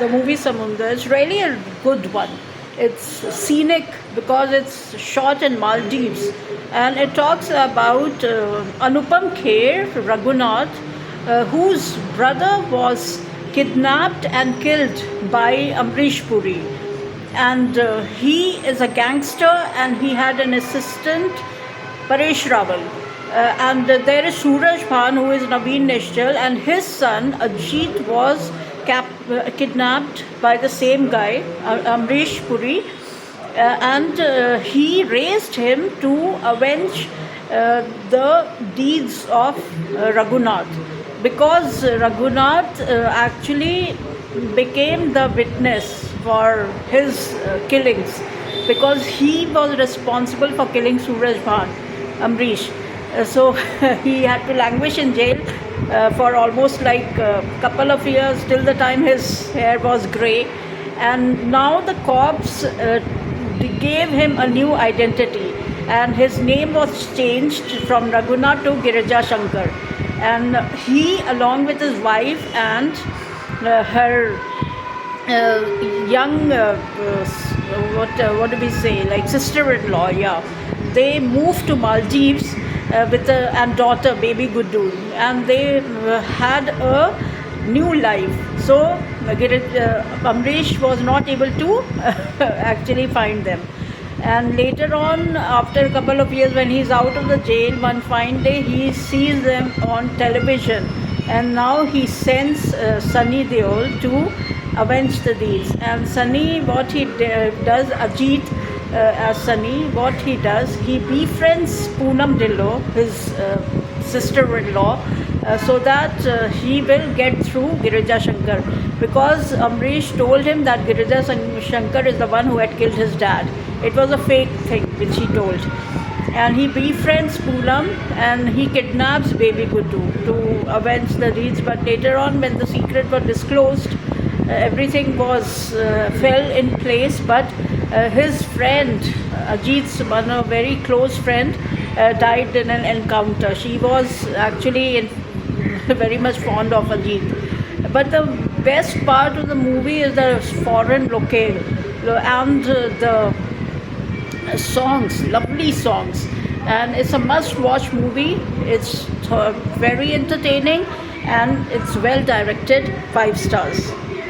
the movie Samundra. It's really a good one. It's scenic because it's shot in Maldives, and it talks about Anupam Kher, Raghunath, whose brother was kidnapped and killed by Amrish Puri. And he is a gangster, and he had an assistant, Paresh Rawal. And there is Suraj Bhan, who is Naveen Nishchal, and his son Ajit was kidnapped by the same guy, Amrish Puri, and he raised him to avenge the deeds of Raghunath, because Raghunath actually became the witness for his killings, because he was responsible for killing Suraj Bhan, Amrish. So he had to languish in jail for almost like a couple of years, till the time his hair was grey. And now the cops gave him a new identity, and his name was changed from Raghunath to Girija Shankar. And he, along with his wife and her young, what do we say, like sister-in-law, yeah, they moved to Maldives with and daughter, baby Guddu, and they had a new life. So Amrish was not able to actually find them. And later on, after a couple of years, when he's out of the jail, one fine day he sees them on television, and now he sends Sunny Deol to avenge the deeds. And Sunny, what he does, Ajit as Sunny, what he does, he befriends Poonam Dillo, his sister-in-law, so that he will get through Girija Shankar, because Amrish told him that Girija Shankar is the one who had killed his dad. It was a fake thing which he told. And he befriends Poonam, and he kidnaps baby Guddu to avenge the deeds. But later on, when the secret was disclosed, everything was fell in place. But his friend, Ajit's one, a very close friend, died in an encounter. She was actually very much fond of Ajit. But the best part of the movie is the foreign locale and the songs, lovely songs. And it's a must-watch movie. It's very entertaining, and it's well directed. 5 stars.